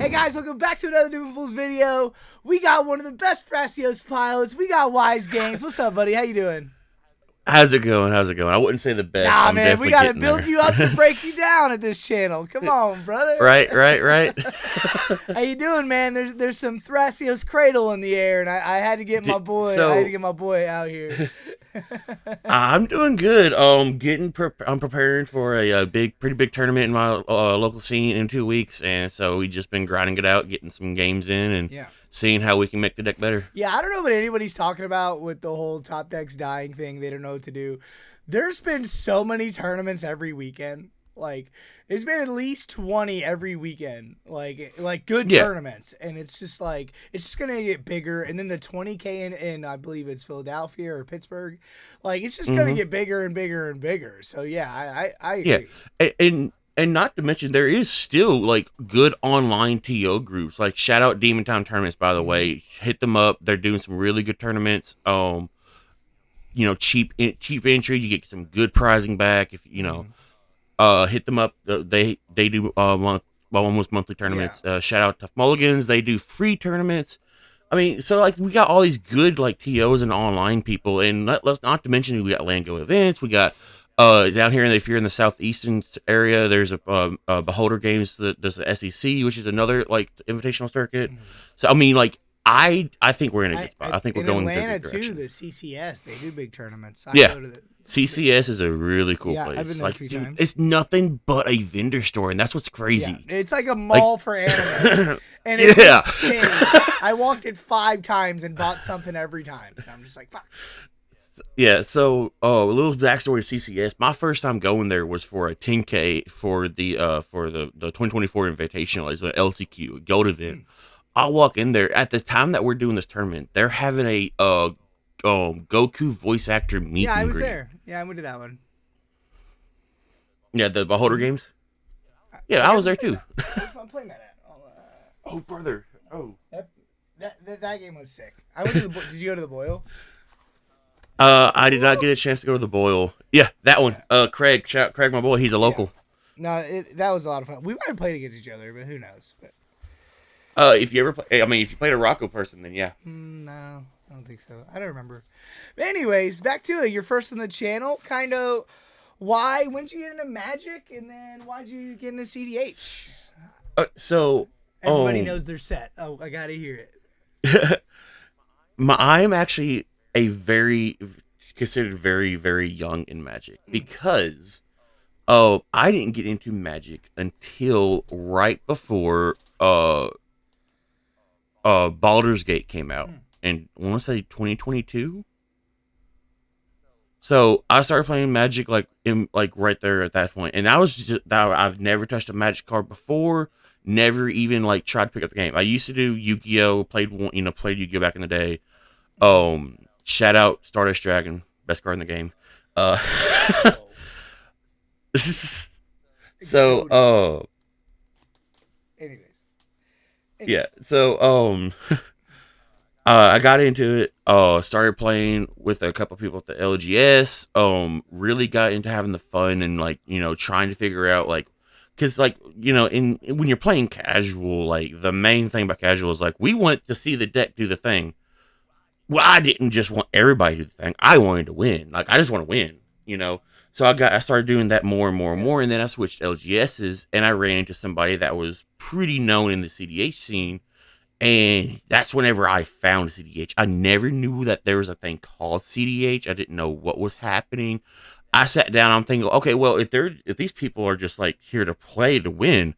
Hey guys, welcome back to another New Fools video. We got one of the best Thrasios pilots. We got Wise Games. What's up, buddy? How you doing? How's it going? How's it going? I wouldn't say the best. Nah, I'm man, we definitely gotta getting build there. you up to break you down at this channel. Come on, brother. Right. How you doing, man? There's some Thrasios cradle in the air, and I had to get my boy. I had to get my boy out here. I'm doing good. I'm preparing for a pretty big tournament in my local scene in 2 weeks, and so we just been grinding it out, getting some games in, and seeing how we can make the deck better. Yeah, I don't know what anybody's talking about with the whole top decks dying thing. They don't know what to do. There's been so many tournaments every weekend. Like, it's been at least 20 every weekend. Like good tournaments. And it's just like, it's just going to get bigger. And then the 20K in I believe it's Philadelphia or Pittsburgh. Like, it's just going to get bigger and bigger and bigger. So, yeah, I agree. Yeah. And not to mention, there is still, like, good online TO groups. Like, shout out Demon Town Tournaments, by the way. Hit them up. They're doing some really good tournaments. Cheap entry. You get some good prizing back. If, hit them up. They do almost monthly tournaments. Shout out Tough Mulligans. They do free tournaments. I mean, so, like, we got all these good, like, TOs and online people. And let's not to mention, we got Lango events. We got... down here, if you're in the southeastern area, there's a Beholder Games that does the SEC, which is another like invitational circuit. So I mean, like I think we're in a good spot. I think we're going in Atlanta a good direction. too. The CCS, they do big tournaments. CCS is a really cool place. I've been there a few times. It's nothing but a vendor store, and that's what's crazy. Yeah, it's like a mall for anime, and it's insane. I walked it 5 times and bought something every time, and I'm just like, fuck. Yeah, so a little backstory of CCS. My first time going there was for a 10K for the 2024 Invitational. It's an LCQ, a gold event. I walk in there at the time that we're doing this tournament. They're having a Goku voice actor meet. Yeah, I and was greet. there. Yeah, I went to that one. Yeah, the Beholder Games. Yeah, I was there too. Where's my playmat at? Oh, brother. Oh, that game was sick. I went to the. Did you go to the Boyle? I did not get a chance to go to the Boyle. Yeah, that one. Craig, Craig, my boy. He's a local. No, that was a lot of fun. We might have played against each other, but who knows? But if you ever play, I mean, if you played a Rocco person, then yeah. No, I don't think so. I don't remember. But anyways, back to it. You're first on the channel. Kind of. Why? When'd you get into Magic, and then why'd you get into CDH? Everybody knows their set. Oh, I gotta hear it. I'm actually considered very, very young in Magic because I didn't get into Magic until right before Baldur's Gate came out, and I want to say 2022. So I started playing Magic right there at that point, and I've never touched a Magic card before. Never even like tried to pick up the game. I used to do Yu-Gi-Oh. Played Yu-Gi-Oh back in the day. Shout out Stardust Dragon, best card in the game. Anyways. Yeah. So I got into it. Started playing with a couple people at the LGS. Really got into having the fun and trying to figure out because when you're playing casual, like the main thing about casual is like we want to see the deck do the thing. Well, I didn't just want everybody to do the thing. I wanted to win. Like, I just want to win, So I started doing that more and more and more, and then I switched LGSs, and I ran into somebody that was pretty known in the CDH scene, and that's whenever I found CDH. I never knew that there was a thing called CDH. I didn't know what was happening. I sat down, I'm thinking, okay, well, if these people are just, like, here to play to win,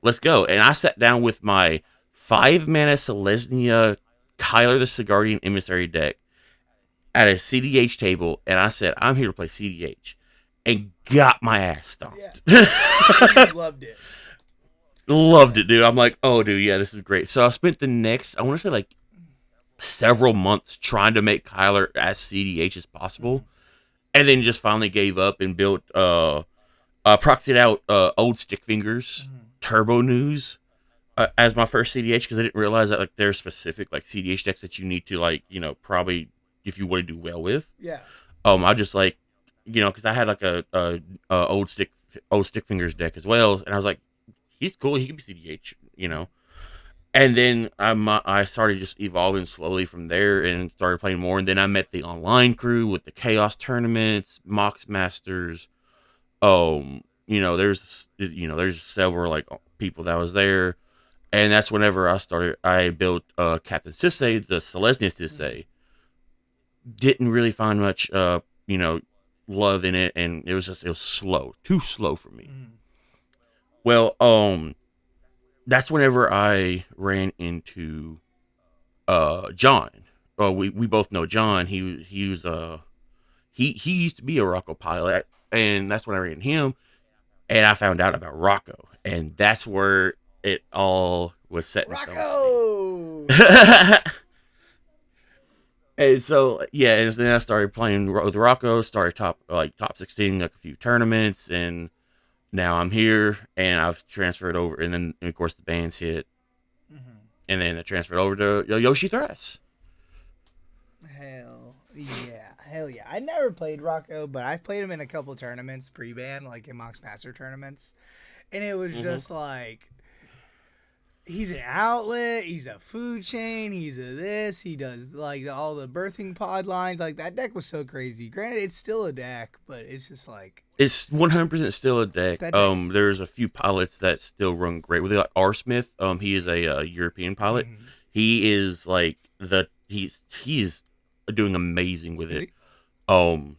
let's go. And I sat down with my 5-mana Selesnya Kyler the Sigardian Emissary deck at a CDH table, and I said, I'm here to play CDH, and got my ass stomped. Yeah. Loved it. Loved it, dude. I'm like, oh, dude, yeah, this is great. So I spent the next, I want to say, like, several months trying to make Kyler as CDH as possible, and then just finally gave up and built, proxied out Old Stick Fingers, Turbo News, as my first CDH, because I didn't realize that like there's specific like CDH decks that you need to probably if you want to do well with. Yeah. I just because I had like a old stick fingers deck as well, and I was like, he's cool, he can be CDH, And then I started just evolving slowly from there and started playing more. And then I met the online crew with the chaos tournaments, Mox Masters. There's several like people that was there, and that's whenever I built Captain Sisay, the Selesnya Mm-hmm. Sisay. Didn't really find much love in it, and it was slow, too slow for me. Mm-hmm. Well, that's whenever I ran into John. We both know John. He used to be a Rocco pilot, and that's when I ran into him, and I found out about Rocco, and that's where it all was set in stone for me. Rocco. And so yeah, and then I started playing with Rocco, started top 16 like a few tournaments, and now I'm here, and I've transferred over, and then of course the bands hit, Mm-hmm. and then I transferred over to Yoshi Thras. Hell yeah. I never played Rocco, but I played him in a couple tournaments pre-ban, like in Mox Master tournaments, and it was Mm-hmm. just like he's an outlet, he's a food chain, he's a this, he does like all the birthing pod lines. Like that deck was so crazy. Granted, it's still a deck, but it's just like It's 100% still a deck. that deck's. There's a few pilots that still run great with it. Like R Smith, he is a European pilot. Mm-hmm. He is like he's doing amazing with Is it. he Um,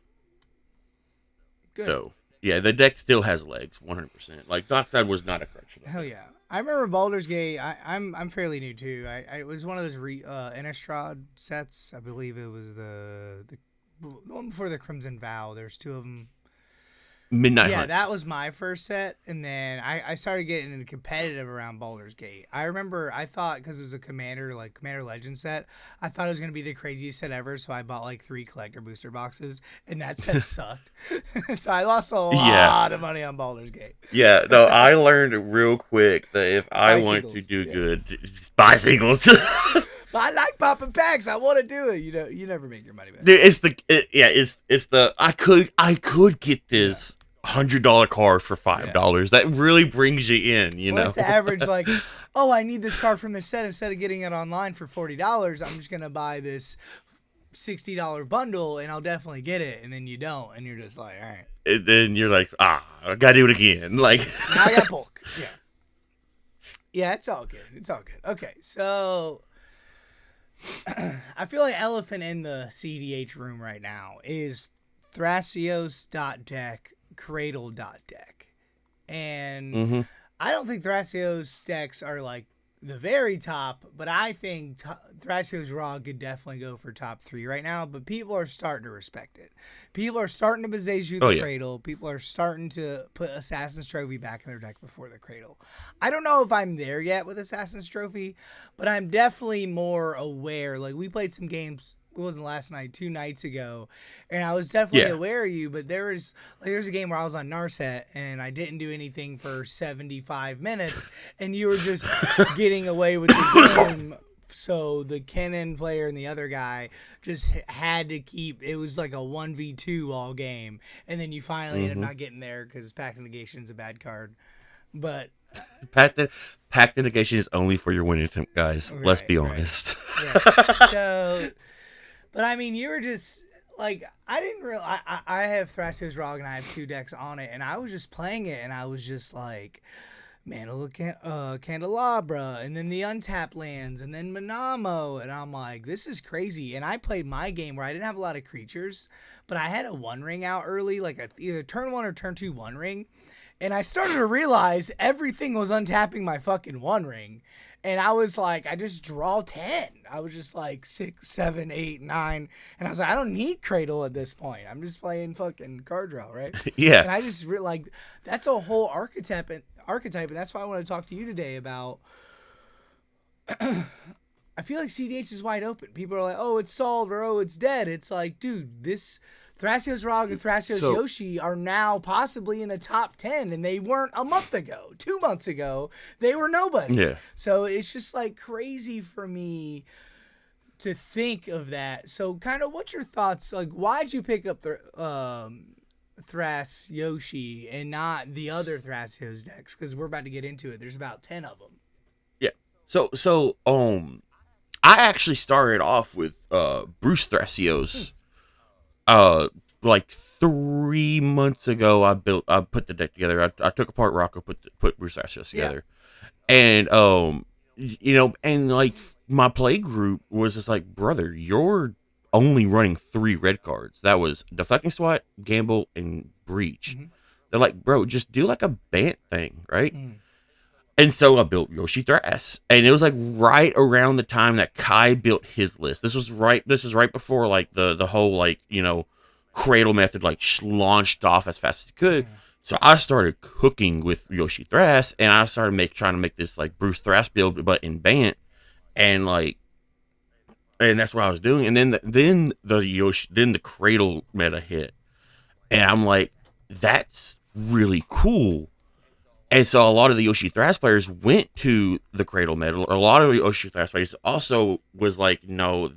good? so yeah, the deck still has legs, 100%. Like Dockside was not a crutch for that Hell deck. yeah. I remember Baldur's Gate. I'm fairly new too. It was one of those Innistrad sets. I believe it was the one before the Crimson Vow. There's two of them. Midnight Yeah, Hunt. that was my first set, and then I started getting into competitive around Baldur's Gate. I remember I thought because it was a Commander Legend set, I thought it was gonna be the craziest set ever. So I bought like 3 collector booster boxes, and that set sucked. So I lost a Yeah, lot of money on Baldur's Gate. yeah. No, I learned real quick that if I want to Bicycles, do yeah. good, just buy singles. But I like popping packs. I want to do it. You never make your money back. Dude, it's the I could get Yeah. this $100 card for Yeah. $5. That really brings you in, you What's know. the average like? Oh, I need this card from this set instead of getting it online for $40. I'm just gonna buy this $60 bundle and I'll definitely get it. And then you don't, and you're just like, all right, And then you're like, I gotta do it again. Like, now I got bulk. Yeah, yeah, it's all good. It's all good. Okay, so I feel like elephant in the CDH room right now is Thrasios.deck, Cradle.deck. And hmm I don't think Thrasios decks are like the very top, but I think Thrasios Raw could definitely go for top 3 right now. But people are starting to respect it. People are starting to Bezeju oh the yeah, Cradle. People are starting to put Assassin's Trophy back in their deck before the Cradle. I don't know if I'm there yet with Assassin's Trophy, but I'm definitely more aware. Like we played some games. It wasn't last night, 2 nights ago, and I was definitely yeah. aware of you. But there's a game where I was on Narset and I didn't do anything for 75 minutes, and you were just getting away with the game. So the Kennen player and the other guy just had to keep. It was like a 1v2 all game, and then you finally end up hmm not getting there because Pack of Negation is a bad card. But Pact negation is only for your winning attempt, guys. Let's be right, honest. yeah. So. But I mean, you were just like I didn't real. I have Thrasios Rog and I have 2 decks on it, and I was just playing it, and I was just like, Candelabra, and then the untapped lands, and then Manamo, and I'm like, this is crazy. And I played my game where I didn't have a lot of creatures, but I had a 1 ring out early, like either turn 1 or turn 2 1 ring, and I started to realize everything was untapping my fucking 1 ring. And I was like, I just draw 10. I was just like 6, 7, 8, 9. And I was like, I don't need Cradle at this point. I'm just playing fucking card draw, right? Yeah. And I just like that's a whole archetype, and that's why I want to talk to you today about. I feel like CDH is wide open. People are like, oh, it's solved or oh, it's dead. It's like, dude, this Thrasios Rog and Thrasios So Yoshi are now possibly in the top 10, and they weren't a month ago. 2 months ago, they were nobody. yeah. So it's just like crazy for me to think of that. So kind of what's your thoughts? Like, why'd you pick up Thras Yoshi and not the other Thrasios decks? Because we're about to get into it. There's about 10 of them. Yeah. I actually started off with Bruce Hmm. Thrasios. Like 3 months ago, I put the deck together. I took apart Rocco, put Bruce Thrasios Yeah. together, and and like my play group was just like, brother, you're only running 3 red cards. That was Deflecting Swat, Gamble, and Breach. Hmm. They're like, bro, just do like a Bant thing, right? Hmm. And so I built Yoshi Thras, and it was like right around the time that Kai built his list. This was right before like the whole like cradle method like launched off as fast as it could. Hmm. So I started cooking with Yoshi Thras, and I started trying to make this like Bruce Thras build, but in Bant, and like, and that's what I was doing. And then the cradle meta hit, and I'm like, that's really cool. And so a lot of the Yoshi Thras players went to the Cradle Medal. A lot of the Yoshi Thras players also was like, no,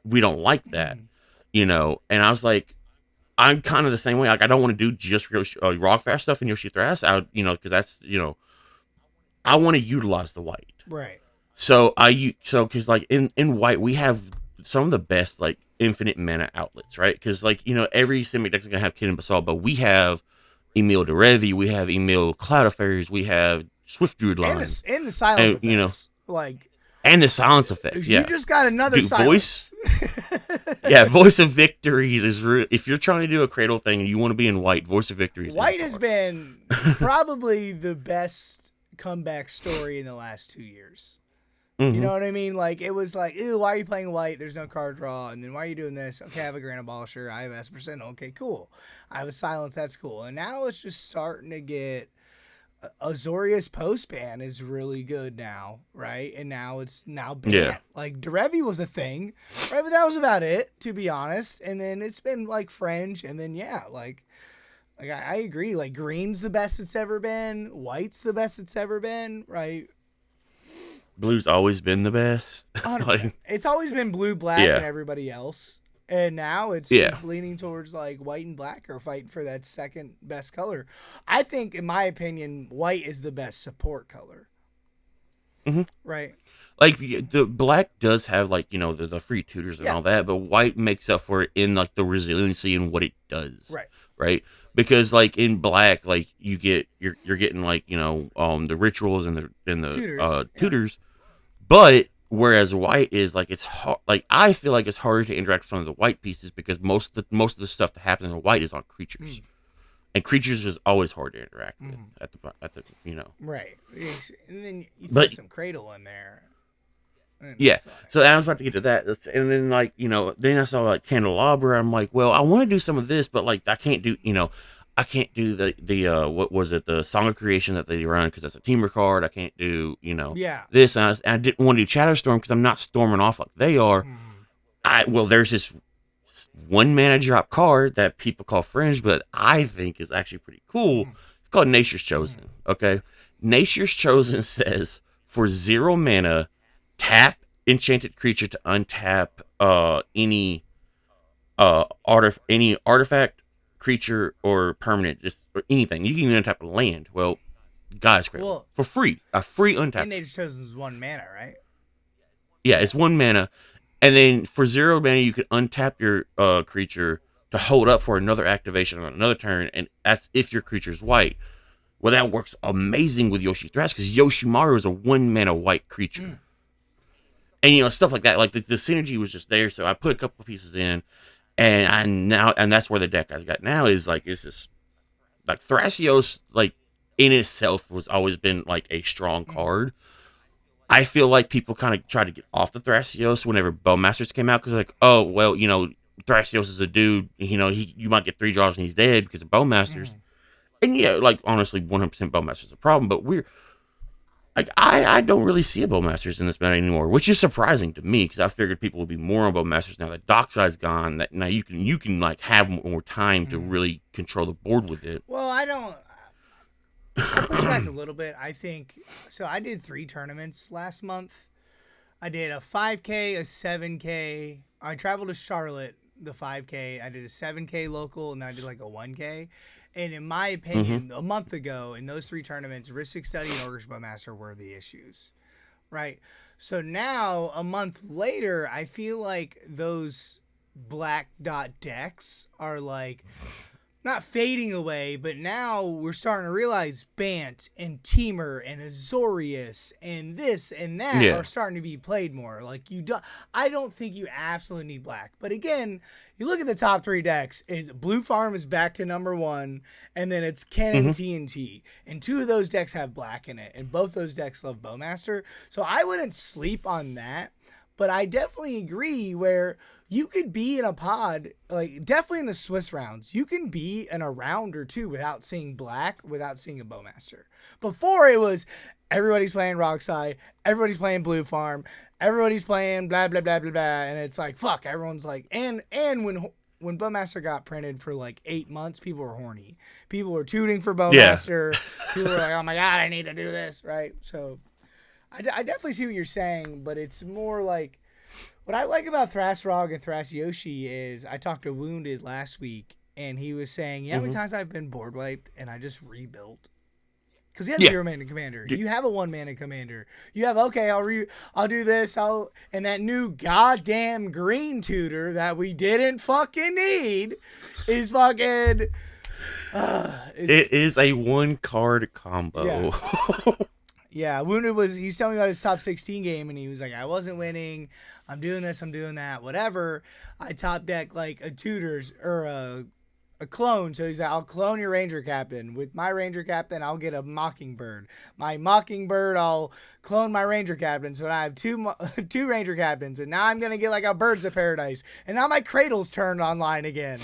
we don't like that, Hmm. And I was like, I'm kind of the same way. Like, I don't want to do just Rock Thras stuff in Yoshi Thras. Because that's, I want to utilize the white. Right. Because like in white, we have some of the best like infinite mana outlets, right? Because like, every Simic deck is going to have Kid and Basalt, but we have Emil Derevi, we have Emil Cloud of Fairies, we have Swift Druid line, And the silence and effects. Like, and the silence effects. you Yeah, just got another do voice. silence. Yeah, Voice of Victories is if you're trying to do a cradle thing and you want to be in white, Voice of Victories is White the has card. been probably the best comeback story in the last 2 years. You Mm-hmm. know what I mean? Like, it was like, ew, why are you playing white? There's no card draw. And then why are you doing this? Okay, I have a Grand Abolisher. I have S%. Okay, cool. I have a Silence. That's cool. And now it's just starting to get. Azorius postban is really good now, right? And now it's now Yeah. banned. Like, Derevi was a thing, right? But that was about it, to be honest. And then it's been like Fringe. And then, yeah, like I agree. Like, green's the best it's ever been. White's the best it's ever been, right? Blue's always been the best. 100%. Like, It's always been blue, black, and yeah, everybody else. And now yeah. it's leaning towards like white and black are fighting for that second best color. I think, in my opinion, white is the best support color, Mm-hmm. right? Like the black does have like the free tutors and Yeah, all that, but white makes up for it in like the resiliency and what it does, right. right? Because like in black, like you're getting like the rituals and the Tutors, yeah. tutors, but whereas white is like it's hard. Like I feel like it's harder to interact with some of the white pieces because most of the stuff that happens in white is on creatures, Mm, and creatures is always hard to interact with mm, at the. right. And then you throw But some cradle in there, and yeah, that's fine. so I was about to get to that, and then like then I saw like Candelabra. I'm like, well, I want to do some of this, but like I can't do the what was it, the Song of Creation that they run because that's a teamer card. I can't do Yeah. this, and I didn't want to do Chatterstorm because I'm not storming off like they are. Mm, There's this 1 mana drop card that people call Fringe, but I think is actually pretty cool. mm, It's called Nature's mm. Chosen. Okay, Nature's Chosen says for 0 mana, tap enchanted creature to untap any artifact, creature, or permanent, just or anything. You can even untap a land. Well, guys, Cradle Well, for free, a free untap. and Nature's Chosen is 1 mana, right? Yeah, Yeah. it's 1 mana, and then for 0 mana, you can untap your creature to hold up for another activation on another turn, and that's if your creature's white. Well, that works amazing with Yoshi Thrash because Yoshimaru is a 1 mana white creature. Mm, And stuff like that. Like the synergy was just there, so I put a couple pieces in, and that's where the deck I got now is like it's just like Thrasios like in itself was always been like a strong mm, card. I feel like people kind of tried to get off the Thrasios whenever Bowmasters came out because like, oh well, Thrasios is a dude. You might get 3 draws and he's dead because of Bowmasters. mm. And yeah, like honestly, 100% Bowmasters is a problem. But we're like I don't really see a Bowmasters in this meta anymore, which is surprising to me because I figured people would be more on Bowmasters now that Dockside's gone. That now you can like have more time to Mm. really control the board with it. Well, I don't. I'll push back a little bit. I think so. I did 3 tournaments last month. I did a 5K, a 7K. I traveled to Charlotte, the 5K. I did a 7K local, and then I did like a 1K. And in my Mm-hmm. opinion, a month ago, in those 3 tournaments, Ristic Study and Orcish Bowmaster were the issues. right? So now, a month later, I feel like those black dot decks are like not fading away, but now we're starting to realize Bant and Teemer and Azorius and this and that Yeah. are starting to be played more. Like you do, I don't think you absolutely need black. But again, you look at the top three decks. Is Blue Farm is back to number one, and then it's Cannon Hmm. TNT, and two of those decks have black in it, and both those decks love Bowmaster. So I wouldn't sleep on that. But I definitely agree where you could be in a pod, like definitely in the Swiss rounds, you can be in a round or two without seeing black, without seeing a Bowmaster. Before it was everybody's playing Rockside, everybody's playing Blue Farm, everybody's playing blah blah blah blah blah, and it's like fuck, everyone's like, and when Bowmaster got printed for like 8 months, people were horny. People were tooting for Yeah. Bowmaster. People were like, oh my god, I need to do this, right? So I definitely see what you're saying, but it's more like what I like about Thrasrog and Thrasyoshi is I talked to Wounded last week, and he was saying, you know how many Hmm. times I've been board wiped and I just rebuilt? Because he has Yeah. 0 mana commander. You have a 1 mana commander. You have okay. I'll do this. And that new goddamn green tutor that we didn't fucking need is fucking. It is a one card Yeah. combo. Yeah, Wounded he's telling me about his top 16 game, and he was like, I wasn't winning. I'm doing this, I'm doing that, whatever. I top deck like a tutors or a clone. So he's like, I'll clone your Ranger Captain. With my Ranger Captain, I'll get a Mockingbird. My Mockingbird, I'll clone my Ranger Captain. So now I have two Ranger Captains, and now I'm gonna get like a Birds of Paradise. And now my Cradle's turned online again.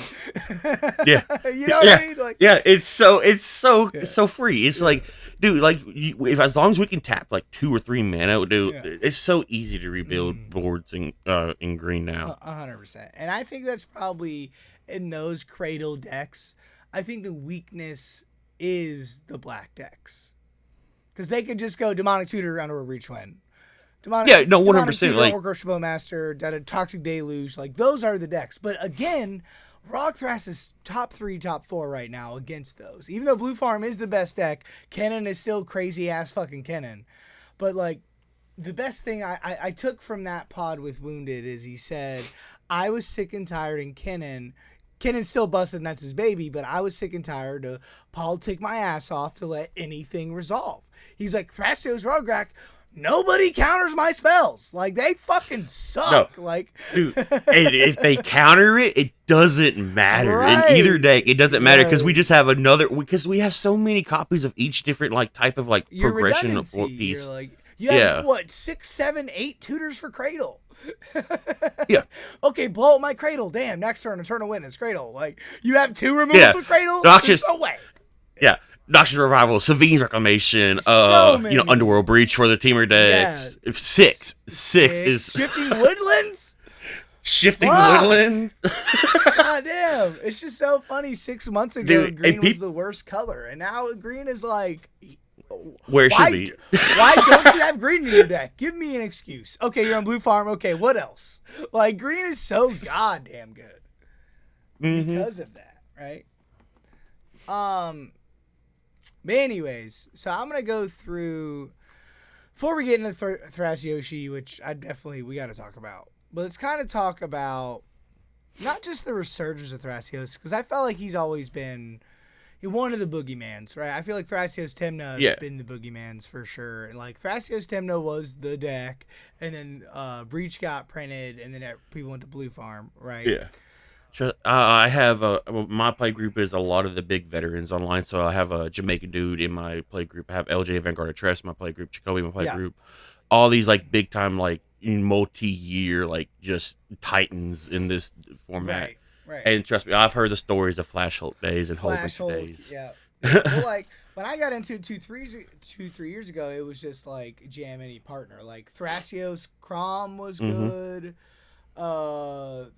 Yeah. You know what Yeah. I mean? Like, Yeah. It's yeah, so free. It's yeah, like, dude, like if as long as we can tap like 2 or 3 mana, dude, yeah. it's so easy to rebuild boards in green now. 100%. And I think that's probably in those Cradle decks. I think the weakness is the black decks because they could just go Demonic Tutor under a Reach Wind. Yeah. No. Demonic 100%. Tutor, Like. Orchestral Master, Toxic Deluge. Like, those are the decks. But again, Rock Thrash is top 3, top 4 right now against those. Even though Blue Farm is the best deck, Kennen is still crazy ass fucking Kennen. But, like, the best thing I took from that pod with Wounded is he said, I was sick and tired in Kennen. Kennen's still busted and that's his baby, but I was sick and tired to politic my ass off to let anything resolve. He's like, Thrastos Rograk, nobody counters my spells. Like, they fucking suck. No. Like, Dude, and if they counter it, it doesn't matter. Right. In either deck, it doesn't matter because Right. we just have because we have so many copies of each different like type of like your progression of redundancy, piece. you're like, you have Yeah. what, 6, 7, 8 tutors for Cradle? Yeah. Okay, blow up my Cradle. Damn, next turn, Eternal Witness, Cradle. Like, you have 2 removals Yeah. with Cradle? Noxious- There's no way. Yeah. Noxious Revival, Savine's Reclamation, So many. Underworld Breach for the teamer decks. Yeah. Six is Shifting Woodlands? Shifting Fuck. Woodlands. God damn. It's just so funny. 6 months ago, Dude, green and was the worst color. And now green is like... Where it should be. Why don't you have green in your deck? Give me an excuse. Okay, you're on Blue Farm. Okay, what else? Like, green is so goddamn good because of that, right? But anyways, so I'm gonna go through before we get into Thrasyoshi, which we got to talk about. But let's kind of talk about not just the resurgence of Thrasios, because I felt like he's always been one of the boogeyman's, right? I feel like Thrasios Temna have been the boogeyman's for sure. And like Thrasios Temna was the deck, and then Breach got printed, and then people went to Blue Farm, right? Yeah. I have my play group is a lot of the big veterans online. So I have a Jamaican dude in my play group. I have LJ Vanguard of Tress, my play group, Jacoby, my play group. All these like big time, like multi-year, like just titans in this format. Right. And trust me, I've heard the stories of Flash Hulk days and Hulk days. Yeah. Well, like when I got into it 2-3 years ago, it was just like jam any partner. Like Thrasios Crom was good. Thrasios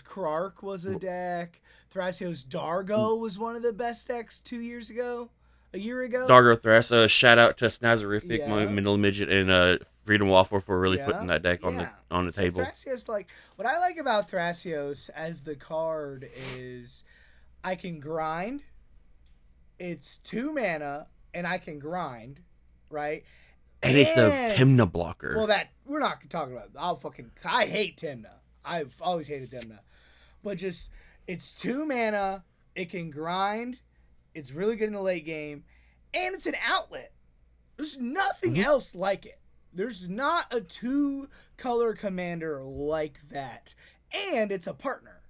Krark was a deck. Thrasios Dargo was one of the best decks a year ago. Dargo Thrasa, shout out to Snazerific, my middle midget, and Freedom Waffle for really putting that deck on the table. Thrasios, like what I like about Thrasios as the card is I can grind. It's 2 mana and I can grind, right? and it's a And Timna blocker. well, that we're not talking about. I hate Timna. I've always hated Timna, but just it's 2 mana. It can grind. It's really good in the late game, and it's an outlet. There's nothing else like it. There's not a 2-color commander like that, and it's a partner.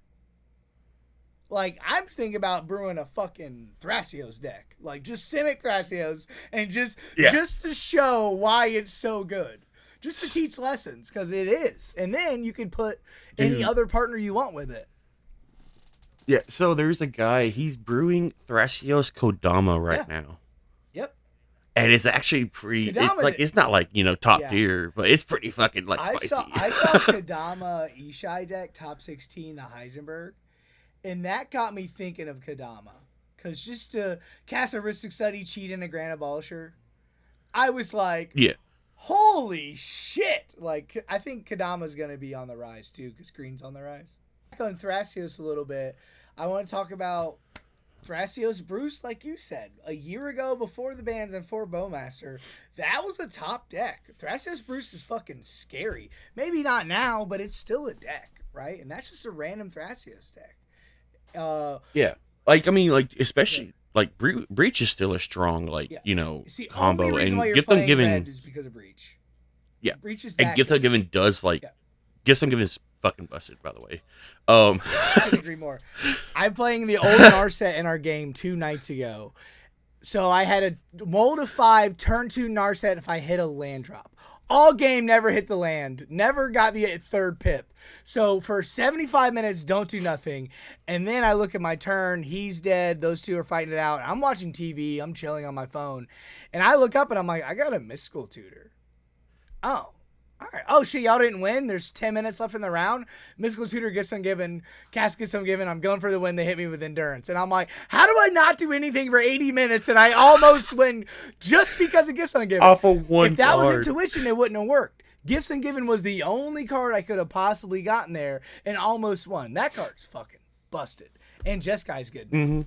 Like, I'm thinking about brewing a fucking Thrasios deck. Like, just Simic Thrasios, and just to show why it's so good. Just to teach lessons, because it is. And then you can put any other partner you want with it. Yeah, so there's a guy, he's brewing Thrasios Kodama right now. Yep. And it's actually pretty, Kodama, it's not like, top tier, but it's pretty fucking, spicy. I saw Kodama Ishai deck, top 16, the Heisenberg. And that got me thinking of Kodama. Because just to cast a Ristic Study, cheat in a Grand Abolisher, I was like, holy shit. Like, I think Kodama's going to be on the rise, too, because green's on the rise. Back on Thrasios a little bit, I want to talk about Thrasios Bruce, like you said. A year ago, before the bans and for Bowmaster, that was a top deck. Thrasios Bruce is fucking scary. Maybe not now, but it's still a deck, right? And that's just a random Thrasios deck. Especially Breach is still a strong See, combo, only reason and why you're Gift playing Ungiven red is because of Breach. Yeah, Breach is and Gift Ungiven does Gift Ungiven is fucking busted, by the way. I couldn't agree more. I'm playing the old Narset in our game 2 nights ago. So I had a mold of 5, turn 2 Narset if I hit a land drop. All game, never hit the land. Never got the 3rd pip. So for 75 minutes, don't do nothing. And then I look at my turn. He's dead. Those 2 are fighting it out. I'm watching TV. I'm chilling on my phone. And I look up and I'm like, I got a mystical tutor. Oh. All right. Oh, shit, y'all didn't win. There's 10 minutes left in the round. Mystical Tutor gets Ungiven. Cast gets Ungiven. I'm going for the win. They hit me with Endurance. And I'm like, how do I not do anything for 80 minutes and I almost win just because of Gifts Ungiven? Off of one If that card. was Intuition, it wouldn't have worked. Gifts Ungiven was the only card I could have possibly gotten there and almost won. That card's fucking busted. And Jeskai's good. Mm-hmm.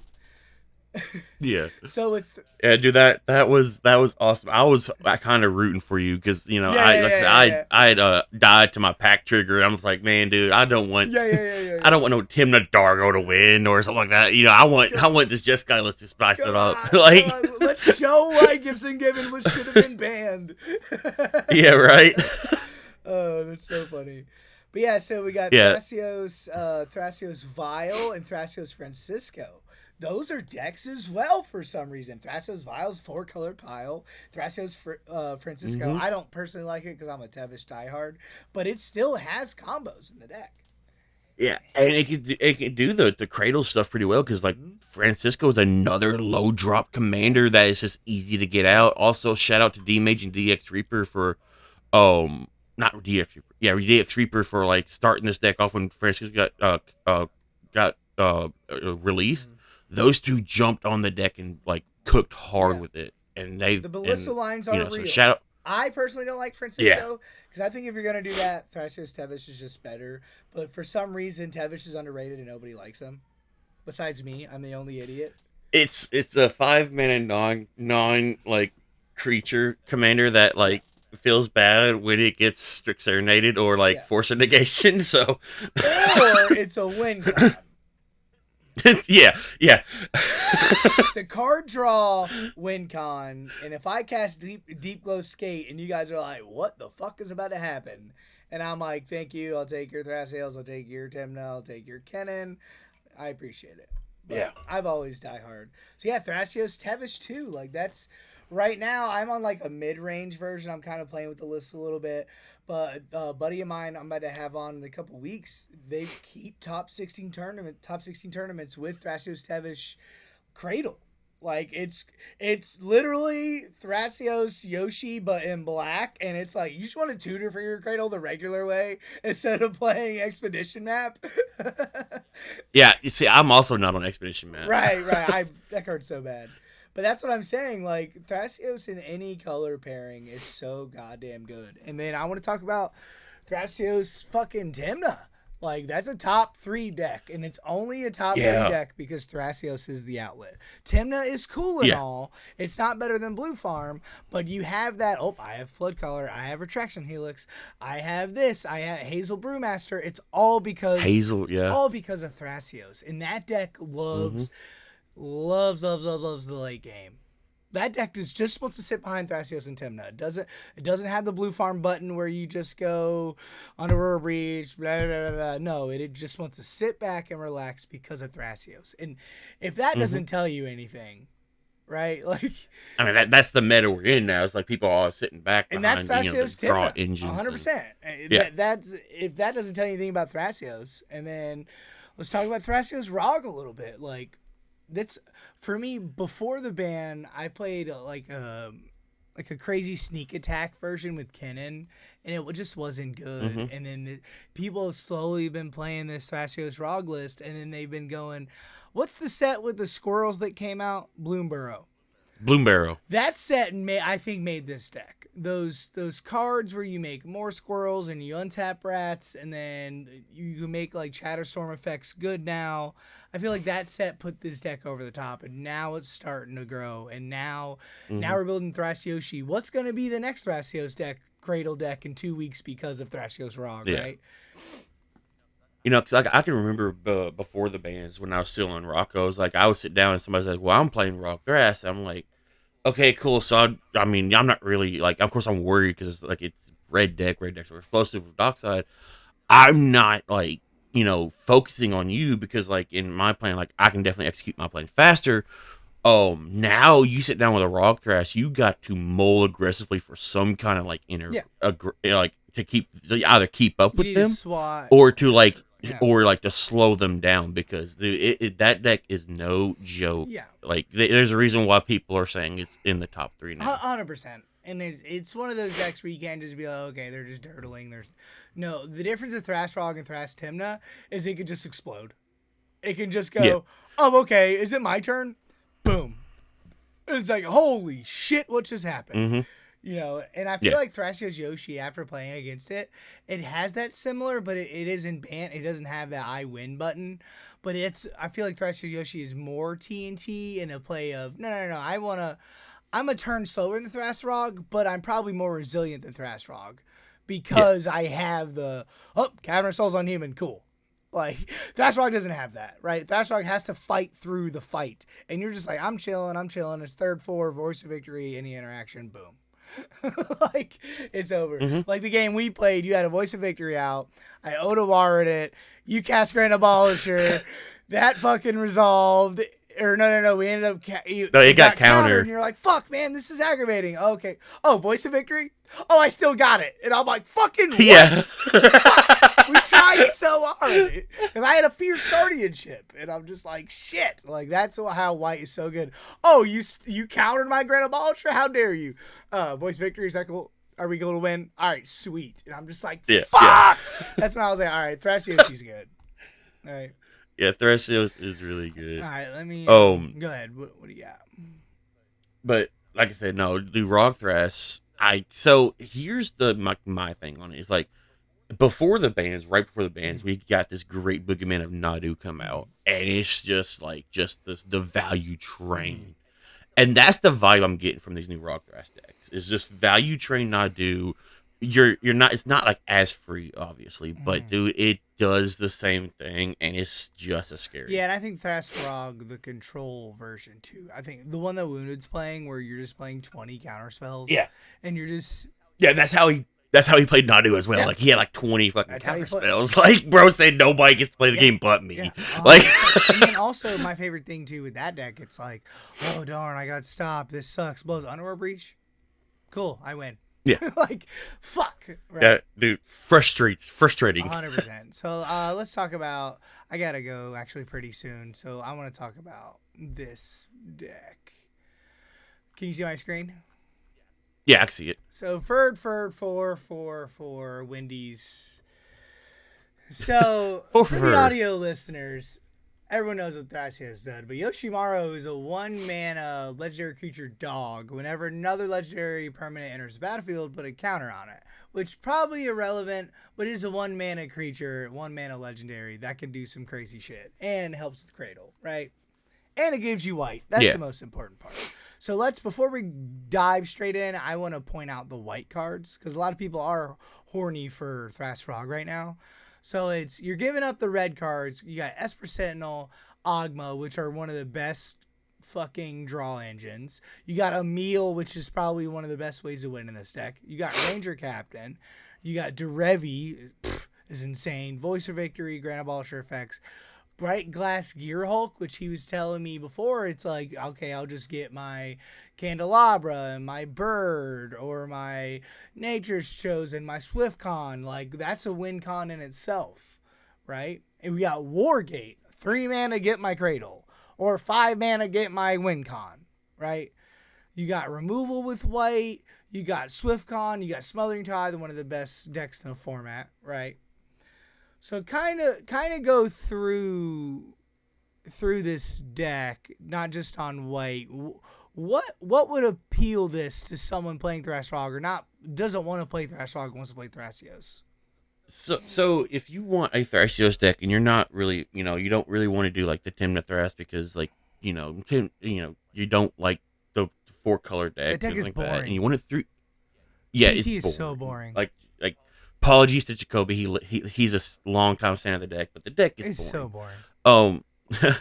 Yeah. So with dude, that was awesome. I was kind of rooting for you because I died to my pack trigger. And I was like, man, dude, I don't want I don't want no Timna Dargo to win or something like that. I want this Jeskai. Let's just spice it up. Let's show why Gibson Given should have been banned. Yeah, right. Oh, that's so funny. But yeah, so we got Thrasios Vile and Thrasios Francisco. Those are decks as well for some reason. Thrasios Vile's 4-colored pile. Thrasios Francisco, I don't personally like it because I'm a Tevish diehard, but it still has combos in the deck. Yeah, and it can do the cradle stuff pretty well because Francisco is another low drop commander that is just easy to get out. Also, shout out to D-Mage and DX Reaper for not DX Reaper, DX Reaper for starting this deck off when Francisco got released. Those 2 jumped on the deck and cooked hard with it, and the Ballista lines are real. So shout out. I personally don't like Francisco because I think if you're gonna do that, Thrasios Tevish is just better. But for some reason, Tevish is underrated and nobody likes him. Besides me, I'm the only idiot. It's a 5-mana non creature commander that feels bad when it gets strict serenaded or force a negation. So or it's a win con. yeah. It's a card draw win con, and if I cast deep glow skate and you guys are like, what the fuck is about to happen? And I'm like, thank you, I'll take your Thrasios, I'll take your Timna, I'll take your Kennen. I appreciate it. But I've always die hard. So yeah, Thrasios Tevish too. That's right now I'm on a mid-range version. I'm kind of playing with the list a little bit. But a buddy of mine I'm about to have on in a couple weeks, they keep top 16 tournaments with Thrasios Tevish Cradle. It's literally Thrasios Yoshi but in black, and it's you just want to tutor for your Cradle the regular way instead of playing Expedition Map. Yeah, you see, I'm also not on Expedition Map. Right. That card's so bad. But that's what I'm saying. Thrasios in any color pairing is so goddamn good. And then I want to talk about Thrasios fucking Timna. Like, that's a top 3 deck, and it's only a top 3 Yeah. deck because Thrasios is the outlet. Timna is cool and all. It's not better than Blue Farm, but you have that, I have Flood Color, I have Retraction Helix, I have this, I have Hazel Brewmaster. It's all because Hazel, it's all because of Thrasios. And that deck loves the late game. That deck just wants to sit behind Thrasios and Timna. It doesn't have the Blue Farm button where you just go Underworld Breach, blah, blah, blah, blah. No, it just wants to sit back and relax because of Thrasios. And if that doesn't tell you anything, right? Like, I mean, that's the meta we're in now. It's like people are all sitting back behind, and that's Thrasios the draw Timna, engines. 100%. Yeah. That's if that doesn't tell you anything about Thrasios, and then let's talk about Thrasios ROG a little bit. Like, that's for me. Before the ban, I played like a crazy sneak attack version with Kennen, and it just wasn't good. And then people have slowly been playing this Thrasios ROG list, and then they've been going, what's the set with the squirrels that came out? Bloomburrow. That set I think made this deck. Those cards where you make more squirrels and you untap rats, and then you can make like Chatterstorm effects good now. I feel like that set put this deck over the top, and now it's starting to grow. And now we're building Thrasios. What's going to be the next Thrasios deck, Cradle deck, in 2 weeks because of Thrasios ROG, right? Because I can remember before the bans when I was still on Rocco's, like I would sit down and somebody's like, "Well, I'm playing ROG Thras." I'm like, "Okay, cool." So I mean, I'm not really like. Of course, I'm worried because it's red decks are explosive with Dockside. I'm not like focusing on you because like in my plan, like I can definitely execute my plan faster. Now you sit down with a ROG Thras, you got to mull aggressively for some kind of like like to either keep up with them or to like. Yeah. Or like to slow them down because that deck is no joke. Yeah, like there's a reason why people are saying it's in the top 3 now. 100%, and it's one of those decks where you can't just be like, okay, they're just dirtling. The difference of Thras ROG and Thras Timna is it could just explode. It can just go, oh, okay, is it my turn? Boom. It's like, holy shit, what just happened? And I feel like Thrasios Yoshi, after playing against it, it has that similar, but it isn't banned. It doesn't have that I win button. But I feel like Thrasios Yoshi is more TNT in a play of, no, I'm a turn slower than the Thras ROG, but I'm probably more resilient than Thras ROG because I have Cavern Souls on human, cool. Like, Thras ROG doesn't have that, right? Thras ROG has to fight through the fight. And you're just like, I'm chilling. It's 3rd-4, Voice of Victory, any interaction, boom. Like, it's over. Like the game we played, you had a Voice of Victory out. I Odawared it. You cast Grand Abolisher. That fucking resolved. Or no. We ended up. It got countered. And you're like, fuck, man, this is aggravating. Okay. Oh, Voice of Victory? Oh, I still got it. And I'm like, fucking what? Yeah. We tried so hard. And I had a Fierce Guardianship. And I'm just like, shit. Like, that's how White is so good. Oh, you countered my Grand Abolisher? How dare you? Voice Victory, is that cool? Are we going to win? All right, sweet. And I'm just like, fuck! Yeah. That's when I was like, all right, Thrasios, she's good. All right. Yeah, Thrasios is really good. All right, let me go ahead. What do you got? But like I said, no, do ROG Thras. So here's my thing on it. It's like right before the bans, we got this great boogeyman of Nado come out, and it's just the value train, and that's the vibe I'm getting from these new ROG Thras decks. It's just value train Nado. You're not. It's not like as free, obviously, but dude, it does the same thing, and it's just as scary. Yeah, and I think Thras ROG, the control version too. I think the one that Wounded's playing, where you're just playing 20 counter spells. Yeah, and you're just that's how he played Nado as well. Yeah. Like he had like 20 fucking counter spells. Like bro said, nobody gets to play the game but me. Yeah. Like, and then also my favorite thing too with that deck, it's like, oh darn, I got stopped. This sucks. Blows Underworld Breach. Cool, I win. Yeah. Like, fuck. Right? Yeah, dude, frustrating. 100%. So let's talk about, I got to go actually pretty soon. So I want to talk about this deck. Can you see my screen? Yeah, I can see it. So Ferd, 4, Wendy's. So for the audio listeners, everyone knows what Thrasios does, but Yoshimaru is a 1-mana legendary creature dog. Whenever another legendary permanent enters the battlefield, put a counter on it, which is probably irrelevant, but it is a 1-mana creature, 1-mana legendary that can do some crazy shit and helps with Cradle, right? And it gives you white. That's Yeah. the most important part. So before we dive straight in, I want to point out the white cards because a lot of people are horny for Thrashrog right now. So you're giving up the red cards. You got Esper Sentinel, Ogma, which are one of the best fucking draw engines. You got Emil, which is probably one of the best ways to win in this deck. You got Ranger Captain. You got Derevi, is insane. Voice of Victory, Grand Abolisher effects. Bright Glass Gear Hulk, which he was telling me before, it's like, okay, I'll just get my Candelabra and my Bird or my Nature's Chosen, my Swift Con. Like, that's a win con in itself, right? And we got Wargate, 3 mana get my Cradle, or 5 mana get my win con, right? You got removal with white, you got Swift Con, you got Smothering Tithe, one of the best decks in the format, right? So kind of go through this deck, not just on white. What would appeal this to someone playing Thrashrog or not doesn't want to play Thrashrog, wants to play Thrasios? So if you want a Thrasios deck and you're not really, you don't really want to do like the Timna Thras because like, you don't like the 4-color deck. The deck is like boring. that, and you want to yeah, TT it's boring. is so boring. Like apologies to Jacoby. He's a long time fan of the deck, but the deck is it's boring. So boring.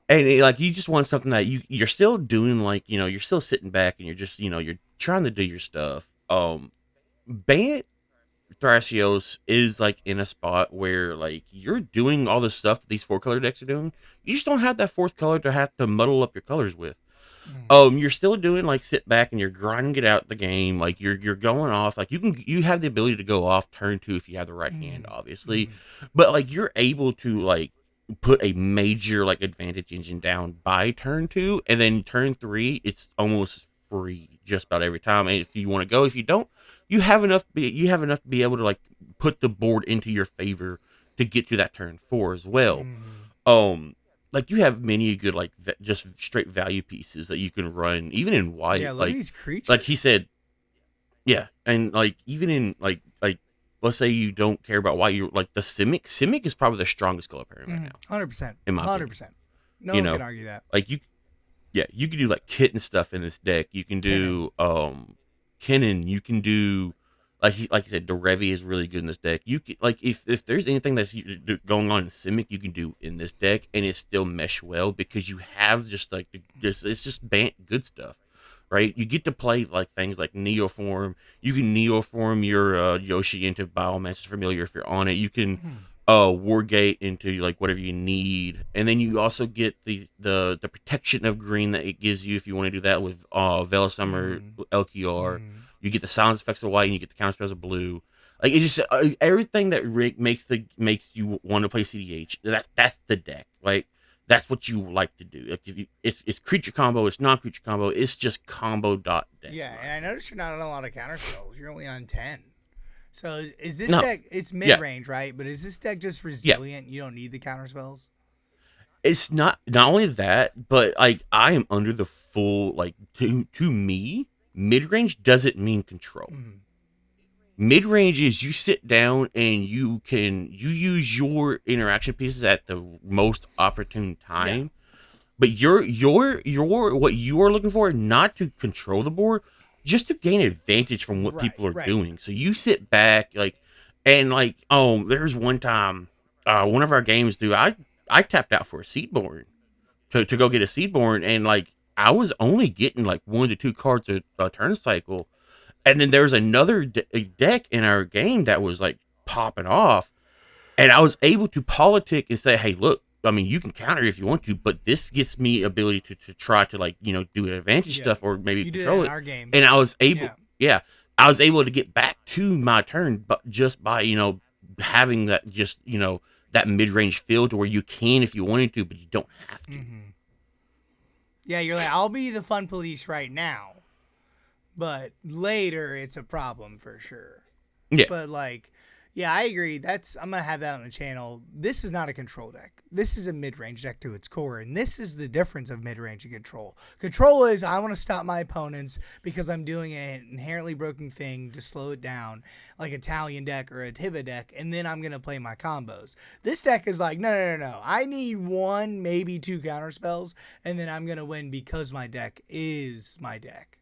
And like you just want something that you're still doing, like you're still sitting back and you're just you're trying to do your stuff. Bant Thrasios is like in a spot where like you're doing all the stuff that these 4-color decks are doing. You just don't have that 4th color to have to muddle up your colors with. You're still doing like sit back and you're grinding it out the game. Like you're going off. Like you have the ability to go off turn 2 if you have the right hand, obviously. But like you're able to like put a major like advantage engine down by turn 2, and then turn 3 it's almost free just about every time. And if you want to go, if you don't, you have enough to be able to like put the board into your favor to get to that turn 4 as well. Like you have many good like just straight value pieces that you can run even in white. Yeah, look like at these creatures. Like he said, yeah, and like even in like let's say you don't care about white, you like the Simic is probably the strongest color pairing right now. 100%. In my 100%. opinion. No one can argue that. Like you can do like kit and stuff in this deck. You can do Kennen. You can do like you said, Derevi is really good in this deck. You can, like if there's anything that's going on in Simic, you can do in this deck, and it still mesh well because you have just like it's just good stuff, right? You get to play like things like Neoform. You can Neoform your Yoshi into Biomancer's Familiar if you're on it. You can Wargate into like whatever you need, and then you also get the protection of green that it gives you if you want to do that with Veil Summer, LQR. You get the silence effects of white, and you get the counter spells of blue. Like it just everything that makes you want to play CDH. That's the deck, right? That's what you like to do. Like if it's creature combo, it's non creature combo. It's just combo deck. Yeah, and I noticed you're not on a lot of counter spells. You're only on 10. So is this No. deck? It's mid range, right? But is this deck just resilient? You don't need the counter spells. It's not only that, but like I am under the full like to me. Mid-range doesn't mean control. Mid-range is you sit down and you use your interaction pieces at the most opportune time. But you're what you are looking for, not to control the board, just to gain advantage from what people are doing. So you sit back there's one time one of our games, dude, I tapped out for a Seedborn to go get a Seedborn, and like I was only getting like 1 to 2 cards a turn cycle, and then there's another deck in our game that was like popping off, and I was able to politic and say, hey, look, I mean, you can counter if you want to, but this gives me ability to try to like do an advantage stuff or maybe control it. Our game. And I was able, I was able to get back to my turn, but just by having that that mid range feel to where you can if you wanted to, but you don't have to. Yeah, you're like, I'll be the fun police right now, but later it's a problem for sure. Yeah. But like, Yeah, I agree. I'm gonna have that on the channel. This is not a control deck. This is a mid-range deck to its core, and this is the difference of mid-range and control. Control is I want to stop my opponents because I'm doing an inherently broken thing to slow it down, like a Italian deck or a Tiva deck, and then I'm gonna play my combos. This deck is like no. I need one, maybe two counter spells, and then I'm gonna win because my deck is my deck.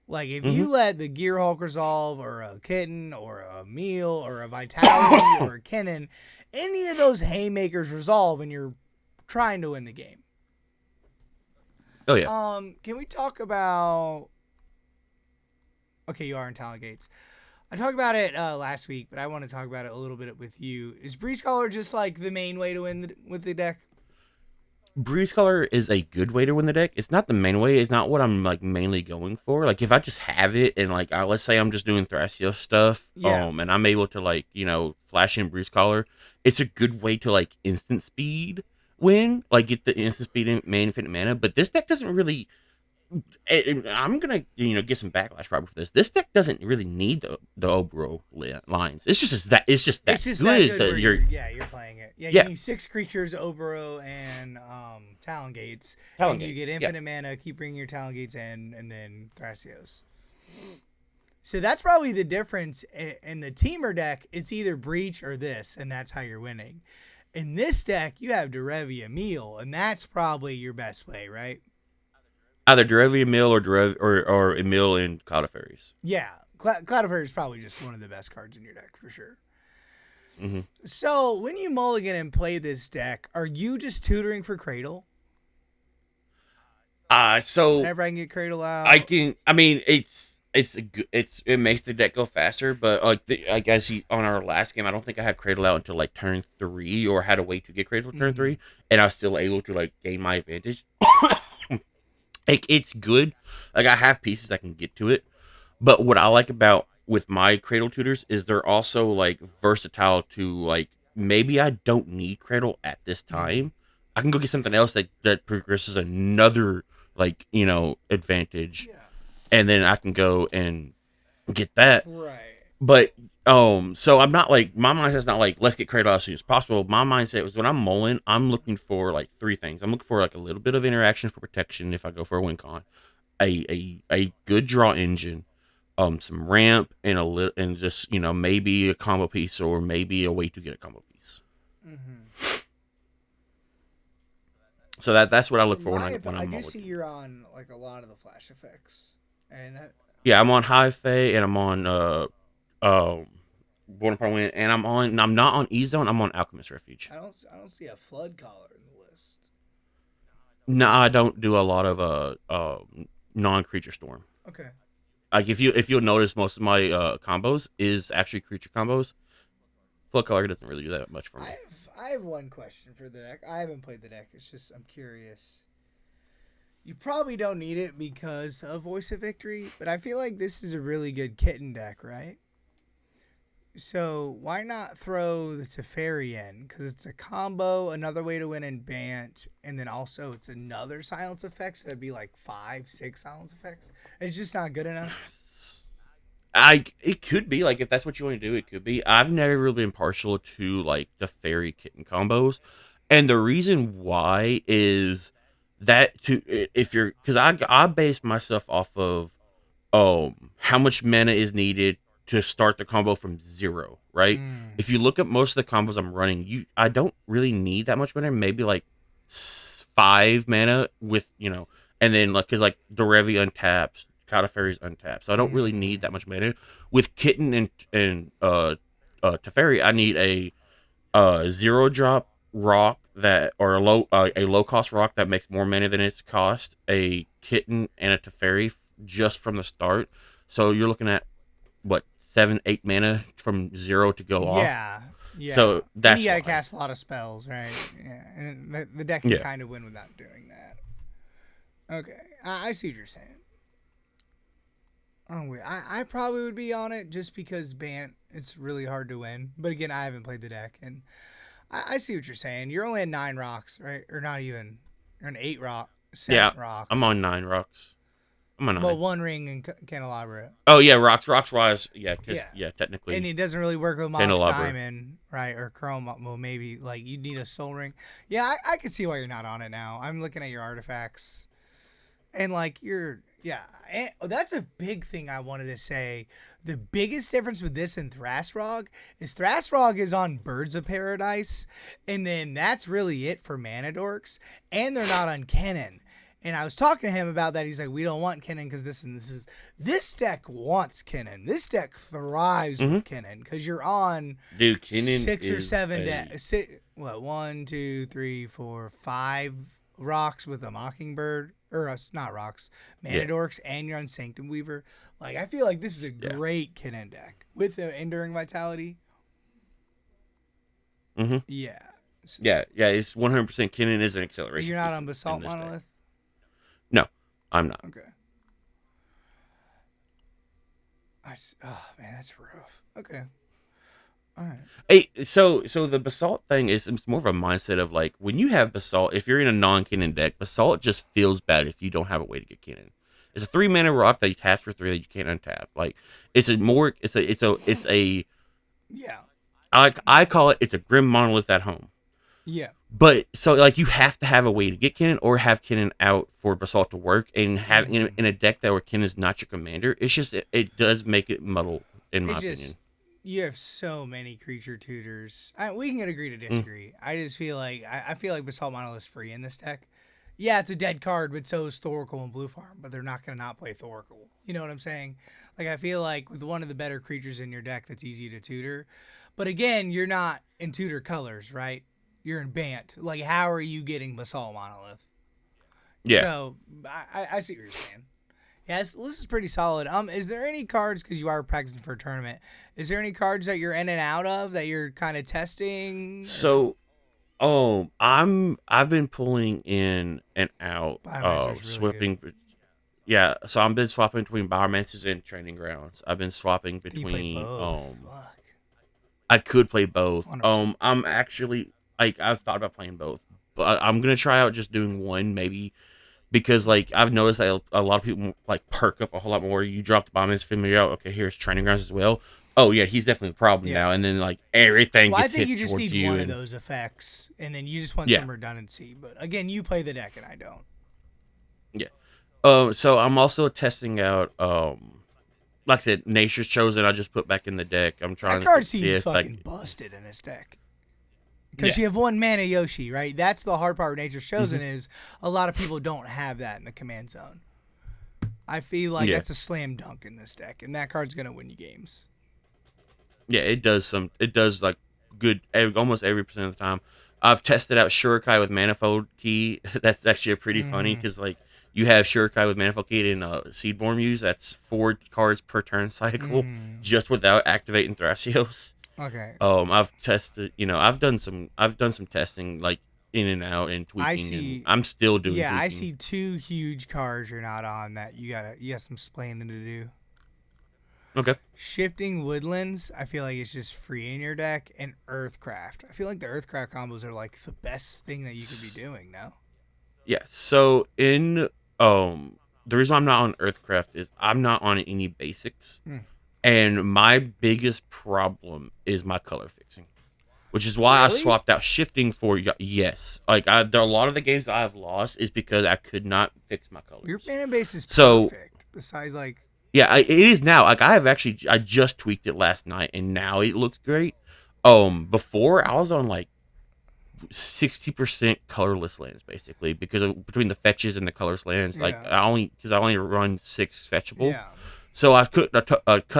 Like, if Mm-hmm. you let the Gearhulk resolve, or a Kitten, or a Meal, or a Vitality, or a Kennen, any of those haymakers resolve, and you're trying to win the game. Oh yeah. Can we talk about? Okay, you are in Talent Gates. I talked about it last week, but I want to talk about it a little bit with you. Is Breeze Caller just like the main way to win with the deck? Breeze Color is a good way to win the deck. It's not the main way. It's not what I'm like mainly going for. Like if I just have it and like let's say I'm just doing Thrasios stuff, Yeah. and I'm able to like flash in Breeze Collar, it's a good way to like instant speed win, like get the instant speed in main infinite mana. But this deck doesn't really. I'm gonna get some backlash probably for this. This deck doesn't really need the Obro lines. It's just It's that just that good good that where you're you're playing it. Yeah, you yeah need 6 creatures, Oboro and Talon Gates, Talon and you get Gates yeah. infinite mana. Keep bringing your Talon Gates in, and then Thrasios. So that's probably the difference in the teamer deck. It's either Breach or this, and that's how you're winning. In this deck, you have Derevia Meal, and that's probably your best way, right? Either Derevia Mill or Emil and Cloud of Fairies. Yeah, Cloud of Fire is probably just one of the best cards in your deck for sure. Mm-hmm. So when you mulligan and play this deck, are you just tutoring for Cradle? So Whenever I can get Cradle out. I can. I mean, it makes the deck go faster, but I guess on our last game, I don't think I had Cradle out until like turn 3, or had a way to get Cradle turn 3, and I was still able to like gain my advantage. Like it's good. Like I have pieces I can get to it, but what I like about with my Cradle tutors is they're also like versatile to like maybe I don't need Cradle at this time. I can go get something else that progresses another advantage, Yeah. and then I can go and get that. Right. But so I'm not like my mindset's not like let's get Cradle out as soon as possible. My mindset was when I'm mulling, I'm looking for like three things. I'm looking for like a little bit of interaction for protection if I go for a win con, a good draw engine, some ramp, and a little and just maybe a combo piece or maybe a way to get a combo piece. So that's what I look for when I'm I do see mulligan. you're on like a lot of the flash effects, and Yeah, I'm on High Fae and I'm on Born Upon Wind, and I'm not on E Zone. I'm on Alchemist Refuge. I don't see a flood collar in the list. No, I don't do a lot of non creature storm. Okay. Like if you'll notice, most of my combos is actually creature combos. Flood Color doesn't really do that much for me. I have one question for the deck. I haven't played the deck. It's just I'm curious. You probably don't need it because of Voice of Victory, but I feel like this is a really good kitten deck, right? So why not throw the Teferi in? Because it's a combo, another way to win in Bant, and then also it's another silence effect. So that'd be like 5, 6 silence effects. It's just not good enough. It could be like if that's what you want to do, it could be. I've never really been partial to like the fairy kitten combos, and the reason why is that if you're because I base myself off of how much mana is needed to start the combo from 0, right? If you look at most of the combos I'm running, I don't really need that much mana, maybe like 5 mana with and then like because like Derevi untaps, Kata Fairy's untapped, so I don't really need that much mana. With Kitten and Teferi, I need a 0-drop rock that or a low cost rock that makes more mana than its cost, a Kitten and a Teferi just from the start. So you're looking at what 7-8 mana from 0 to go off. Yeah. So that's and you gotta why. cast a lot of spells, right? Yeah, and the deck can Yeah. kind of win without doing that. Okay, I see what you're saying. Oh, wait. I probably would be on it just because Bant, it's really hard to win. But again, I haven't played the deck, and I see what you're saying. You're only at 9 rocks, right? Or not even. You're an 8 rock, 7 Yeah, rocks. I'm on 9 rocks. I'm a Well, 9. One Ring and Candelabra. Oh yeah, rocks wise. Yeah, because Yeah. yeah, And technically it doesn't really work with Mox candelabra. Diamond, right? Or Chrome. Well, maybe like you need a Soul Ring. Yeah, I can see why you're not on it now. I'm looking at your artifacts, and like you're, yeah. And that's a big thing I wanted to say. The biggest difference with this and Thrasrog is Thrasrog is on Birds of Paradise, and then that's really it for Mana Dorks, and they're not on Kennen. And I was talking to him about that. He's like, we don't want Kennen because this and this is this deck wants Kennen. This deck thrives Mm-hmm. with Kennen because you're on Dude, Kennen six or is seven a what 1, 2, 3, 4, 5 rocks with a Mockingbird or not rocks, Mana yeah, Dorks, and you're on Sanctum Weaver. Like I feel like this is a yeah. great Kennen deck with the Enduring Vitality. Mm-hmm. Yeah. So Yeah, yeah. It's 100% Kennen is an acceleration you're not piece on in Basalt this deck. Monolith? No, I'm not. Okay. Oh man, that's rough. Okay. All right. Hey, so the basalt thing is it's more of a mindset of like when you have basalt, if you're in a non-Kennen deck, basalt just feels bad if you don't have a way to get Kennen. It's a 3 mana rock that you tap for 3 that you can't untap. Like it's a Yeah. I call it it's a grim monolith at home. Yeah. But so like you have to have a way to get Kennen or have Kennen out for basalt to work and have Mhm. in a deck that where Kennen is not your commander. It's just it does make it muddle in my It's opinion. just you have so many creature tutors. We can agree to Mm, disagree. I just feel like I feel like Basalt Monolith's free in this deck. Yeah, it's a dead card, but so is Thoracle and Blue Farm. But they're not gonna not play Thoracle. You know what I'm saying? Like I feel like with one of the better creatures in your deck that's easy to tutor. But again, you're not in tutor colors, right? You're in Bant. Like how are you getting Basalt Monolith? yeah. So I see what you're saying. Yes, this is pretty solid. Is there any cards because you are practicing for a tournament? Is there any cards that you're in and out of that you're kind of testing? Or So I've been pulling in and out Biomancer's really good. swapping. Yeah, so I've been swapping between Biomancers and Training Grounds. I've been swapping You play between both. Fuck. I could play both. 100%. I'm actually like I've thought about playing both, but I'm gonna try out just doing one maybe because like I've noticed that a lot of people like perk up a whole lot more. You drop the bomb and figure out okay, here's Training Grounds as well. Oh yeah, he's definitely the problem Yeah. now, and then like everything Well, I gets think hit you just towards need you, one of and those effects, and then you just want yeah, some redundancy. But again, you play the deck, and I don't. yeah. So I'm also testing out like I said, Nature's Chosen. I just put back in the deck. I'm That trying to card see seems if like fucking busted in this deck. Because yeah, you have one mana Yoshi, right? That's the hard part with Nature's hmm Chosen is a lot of people don't have that in the command zone. I feel like yeah, that's a slam dunk in this deck, and that card's gonna win you games. yeah. It does like good almost every percent of the time. I've tested out Shurikai with Manifold Key. That's actually a pretty funny Mm-hmm. because like you have Shurikai with Manifold Key in Seedborn use. That's 4 cards per turn cycle, Mm-hmm. just without activating Thrasios. Okay. I've tested. I've done some testing like in and out and I tweaking, and see. I'm still doing Yeah, I tweaking. see two huge cards you're not on that you got some explaining to do. Okay. Shifting Woodlands, I feel like it's just free in your deck, and Earthcraft. I feel like the Earthcraft combos are like the best thing that you could be doing now. Yeah. So in the reason I'm not on Earthcraft is I'm not on any basics, Hmm. and my biggest problem is my color fixing, which is why I Really? swapped out shifting for yes. Like there are a lot of the games that I've lost is because I could not fix my Your colors. mana base is So perfect. Besides, like, yeah, it is now. Like I just tweaked it last night, and now it looks great. Before I was on like 60% colorless lands basically because between the fetches and the colorless lands, like yeah, I only run 6 fetchable, yeah. so I cut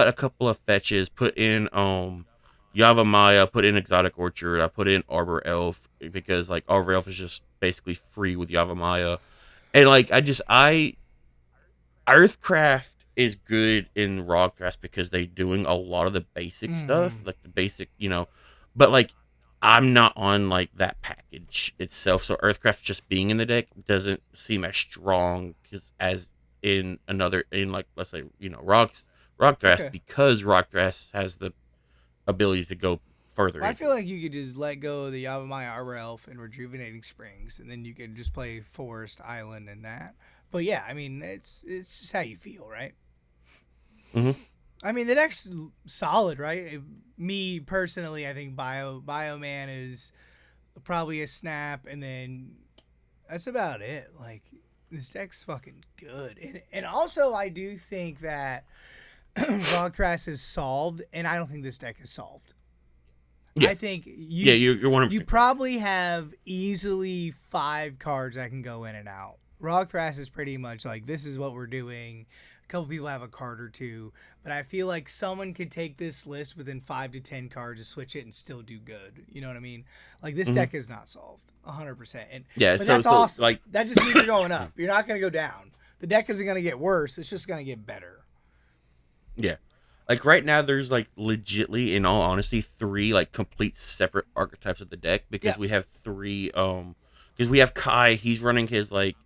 a couple of fetches, put in Yava Maya, put in Exotic Orchard, I put in Arbor Elf because like Arbor Elf is just basically free with Yava Maya, and like I Earthcraft is good in Rogcraft because they're doing a lot of the basic stuff, Mm-hmm. like the basic, but like I'm not on like that package itself. So Earthcraft just being in the deck doesn't seem as strong as in like let's say Rogcraft Okay. because Rogcraft has the ability to go further Well, I feel into it. like you could just let go of the Yavimaya Arbor Elf and Rejuvenating Springs, and then you could just play Forest Island and that. But yeah, I mean, it's just how you feel, right? Hmm. I mean, the deck's solid, right? Me personally, I think Bioman is probably a snap, and then that's about it. Like, this deck's fucking good, and also I do think that Rogthras is solved, and I don't think this deck is solved. Yeah, I think yeah, you you're you 100% correct. probably have easily 5 cards that can go in and out. Rogthras is pretty much like, this is what we're doing. A couple people have a card or two, but I feel like someone could take this list within 5 to 10 cards and switch it and still do good. You know what I mean? Like, this Hmm. deck is not solved 100%, and Yeah, but so that's so awesome. like That just means you're going up. You're not going to go down. The deck isn't going to get worse. It's just going to get better. yeah. Like right now there's like legitly in all honesty three like complete separate archetypes of the deck Yeah. because we have three because we have Kai, he's running his like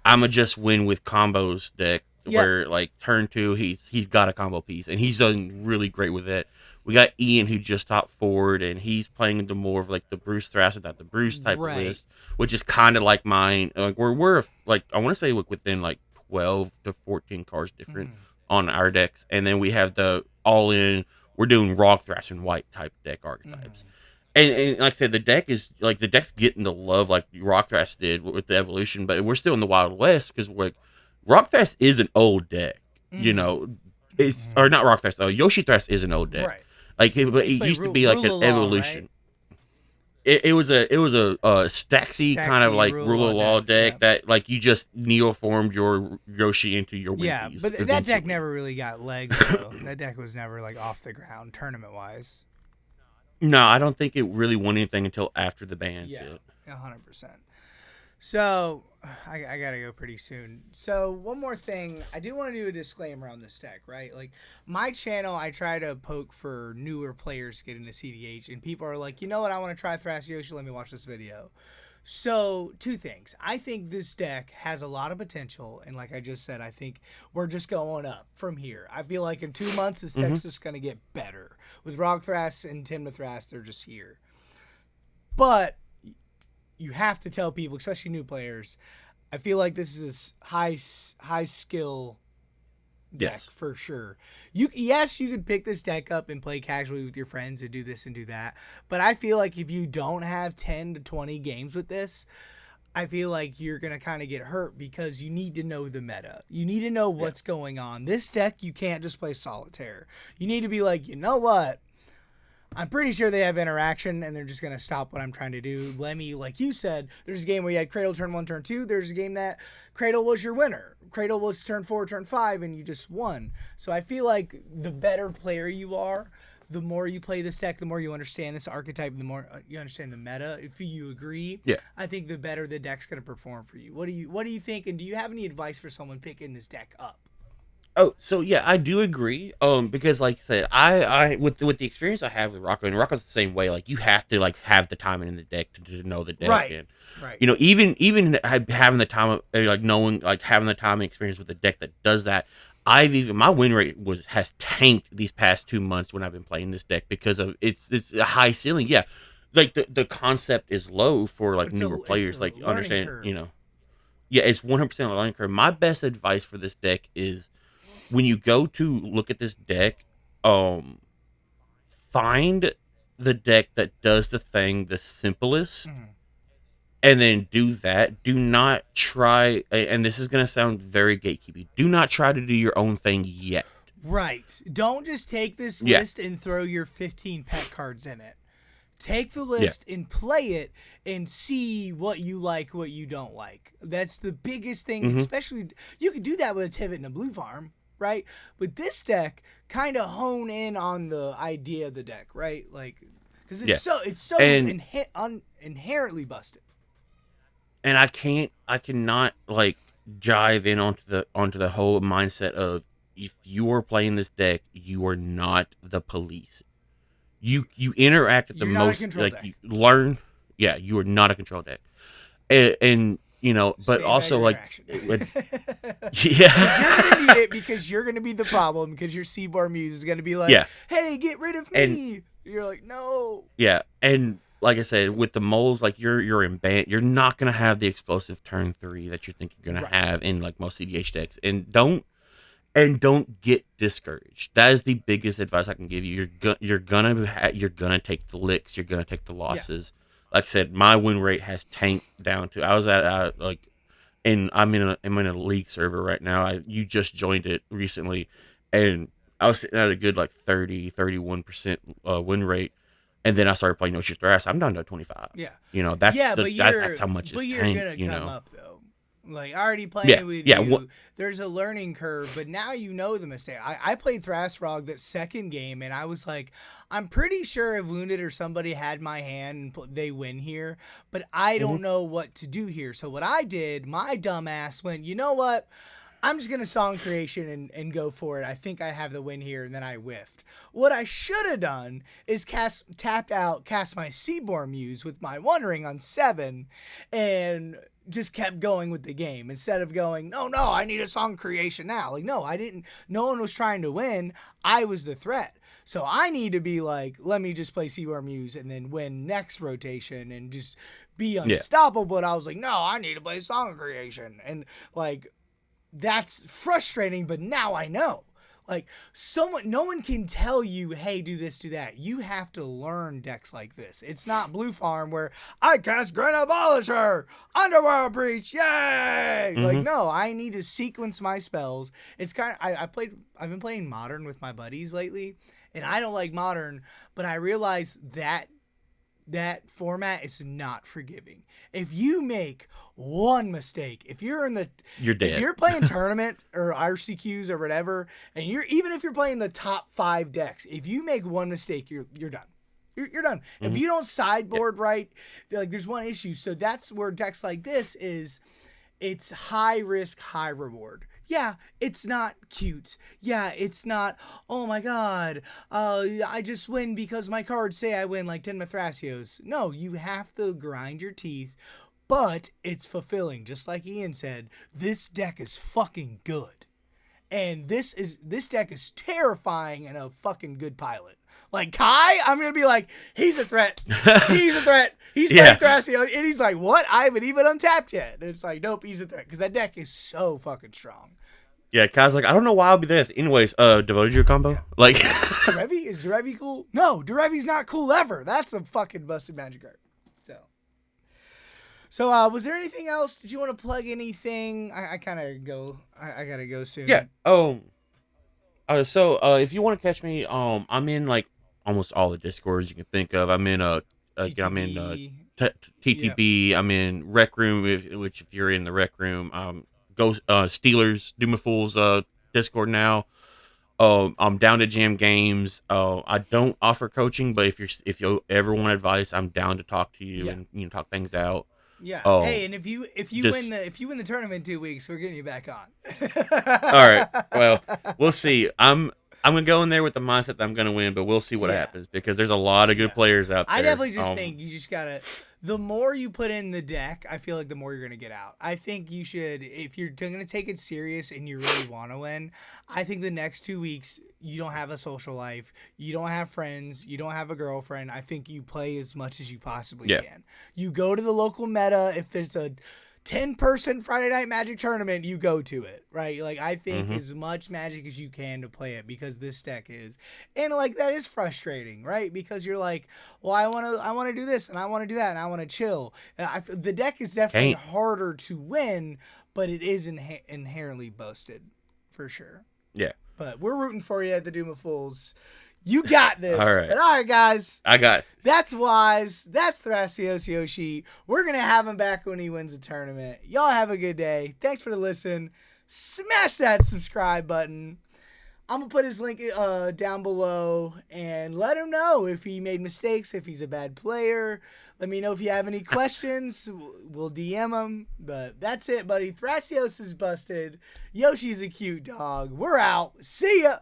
I'ma just win with combos deck Yep. where like turn 2 he's got a combo piece and he's done really great with it. We got Ian who just top forward and he's playing the more of like the Bruce Thrash without the Bruce type of Right. list, which is kind of like mine. Like we're like I want to say like within like 12 to 14 cards different Mm. on our decks, and then we have the all in. We're doing Rock Thrash and White type deck archetypes, Mm. and like I said, the deck is like the deck's getting the love like Rock Thrash did with the evolution, but we're still in the Wild West because like Rock Thrash is an old deck, you Mm. know. It's or not Rock Thrash. Yoshi Thrash is an old deck. Right. Like, I but used it to play used to be like an Rule Along, right? evolution. It was a Staxy kind of Staxy like Rule rule Law of law deck. Yeah. deck that like you just neoformed your Yoshi into your Yeah, Winkies but that deck eventually. never really got legs though. That deck was never like off the ground tournament wise. No, I don't think it really won anything until after the bans Yeah, hit. 100%. So I gotta go pretty soon. So one more thing, I do want to do a disclaimer on this deck, right? Like my channel, I try to poke for newer players to get into CDH, and people are like, you know what, I want to try Thrash Yoshi. Let me watch this video. So, two things. I think this deck has a lot of potential, and like I just said, I think we're just going up from here. I feel like in 2 months, this Hmm. deck's just going to get better. With Rogthras and Timnathras, they're just here. But you have to tell people, especially new players, I feel like this is a high skill deck Yes. for sure. You could pick this deck up and play casually with your friends and do this and do that. But I feel like if you don't have 10 to 20 games with this, I feel like you're going to kind of get hurt because you need to know the meta. You need to know Yeah. what's going on. This deck, you can't just play solitaire. You need to be like, you know what? I'm pretty sure they have interaction and they're just going to stop what I'm trying to do. Lemmy, like you said, there's a game where you had Cradle turn 1, turn 2. There's a game that Cradle was your winner. Cradle was turn 4, turn 5, and you just won. So I feel like the better player you are, the more you play this deck, the more you understand this archetype, the more you understand the meta. If you agree, Yeah. I think the better the deck's going to perform for you. What do you think? And do you have any advice for someone picking this deck up? Oh, so yeah, I do agree. Because like I said, I with the experience I have with Rocco, and Rocco's the same way. Like you have to like have the time in the deck to know the deck, Right. and Right. you know even having the time like knowing like having the time and experience with the deck that does that. I've even my win rate has tanked these past 2 months when I've been playing this deck because of it's a high ceiling. Yeah, like the concept is low for But like newer it's players. a Like learning understand, curve. yeah, it's 100% a learning curve. My best advice for this deck is when you go to look at this deck, um, find the deck that does the thing the simplest, Mhm. and then do that. Do not try, and this is gonna sound very gatekeepy. Do not try to do your own thing yet. Right. Don't just take this Yeah, list and throw your 15 pet cards in it. Take the yeah, list and play it and see what you like, what you don't like. That's the biggest thing, hmm, especially you could do that with a Tivit and a Blue Farm, right? With this deck, kind of hone in on the idea of the deck, right? Like cuz yeah, it's so and inherently busted. I cannot like jive in onto the whole mindset of if you are playing this deck, you are not the police. You interact at the You're not a most control like deck. you learn. Yeah, you are not a control deck, and you know, but Save that also your like interaction. Because you're yeah, gonna need it because you're gonna be the problem because your Seaboard Muse is gonna be like, yeah, "Hey, get rid of and me." You're like, "No." yeah, and like I said, with the moles, like you're in band, you're not gonna have the explosive turn 3 that you think you're gonna Right. have in like most CDH decks, and don't get discouraged. That is the biggest advice I can give you. You're gonna take the licks. You're gonna take the Yeah. losses. Like I said, my win rate has tanked down to. I was at like, and I'm in a league server right now. You just joined it recently, and I was sitting at a good like 31% win rate, and then I started playing No Shit Thrash. I'm down to 25. Yeah. That's Yeah, but that's how much it's you're tanked. gonna come up though. Like already Yeah, playing with yeah. you, there's a learning curve, but now you know the mistake. I played Thrasrog that second game, and I was like, I'm pretty sure if Wounded or somebody had my hand and they win here, but I Mhm. don't know what to do here. So what I did, my dumbass went, you know what? I'm just gonna song creation and go for it. I think I have the win here, and then I whiffed. What I should have done is cast my Seaborn Muse with my Wondering on 7, and just kept going with the game instead of going, no, I need a song creation now. Like, no, I didn't. No one was trying to win. I was the threat. So I need to be like, let me just play Seaborn Muse and then win next rotation and just be Yeah. unstoppable. But I was like, no, I need to play song creation. And like, that's frustrating, but now I know. Like no one can tell you, hey, do this, do that. You have to learn decks like this. It's not Blue Farm where I cast Grand Abolisher, Underworld Breach, yay! Like Mhm. no, I need to sequence my spells. It's kind of I've been playing Modern with my buddies lately, and I don't like Modern, but I realize that format is not forgiving. If you make one mistake, if you're You're dead. if you're playing tournament or RCQs or whatever, and even if you're playing the top 5 decks, if you make one mistake, you're done. You're done. Mhm. If you don't sideboard right, like there's one issue. So that's where decks like this is. It's high risk, high reward. Yeah, it's not cute. Yeah, it's not, oh my god, I just win because my cards say I win like 10 Mithrasios. No, you have to grind your teeth, but it's fulfilling. Just like Ian said, this deck is fucking good. And this deck is terrifying and a fucking good pilot. Like Kai, I'm gonna be like, he's a threat. He's a threat. He's Yeah. playing Thrasio, and he's like, what? I haven't even untapped yet. And it's like, nope, he's a threat because that deck is so fucking strong. Yeah, Kai's like, I don't know why I'll be there. Anyways, devoted your combo. Yeah. Like, Derevi? Is Derevi cool? No, Derevi's not cool ever. That's a fucking busted magic card. So, was there anything else? Did you want to plug anything? I kind of go. I gotta go soon. yeah. So if you want to catch me, I'm in like almost all the discords you can think of. I'm in I'm in TTB. Yep. I'm in Rec Room. Which if you're in the Rec Room, go Steelers Doom of Fools Discord now. I'm down to jam games. I don't offer coaching, but if you ever want advice, I'm down to talk to you and talk things out. Yeah. Oh, Hey, and if you win the tournament in 2 weeks, we're getting you back on. All right. Well, we'll see. I'm gonna go in there with the mindset that I'm gonna win, but we'll see what happens because there's a lot of good players out there. I definitely just think you just gotta. The more you put in the deck, I feel like the more you're gonna get out. I think you should, if you're gonna take it serious and you really want to win, I think the next 2 weeks you don't have a social life, you don't have friends, you don't have a girlfriend. I think you play as much as you possibly can. You go to the local meta. If there's a 10-person Friday Night Magic tournament, you go to it, right? Like, I think as much Magic as you can to play it because this deck is, and like that is frustrating, right? Because you're like, well, I want to do this and I want to do that and I want to chill. The deck is definitely harder to win, but it is inherently boasted, for sure. Yeah. But we're rooting for you at the Doom of Fools. You got this. All right. And all right, guys. I got. That's Wise. That's Thrasios Yoshi. We're going to have him back when he wins the tournament. Y'all have a good day. Thanks for the listen. Smash that subscribe button. I'm going to put his link down below and let him know if he made mistakes, if he's a bad player. Let me know if you have any questions. We'll DM him. But that's it, buddy. Thrasios is busted. Yoshi's a cute dog. We're out. See ya.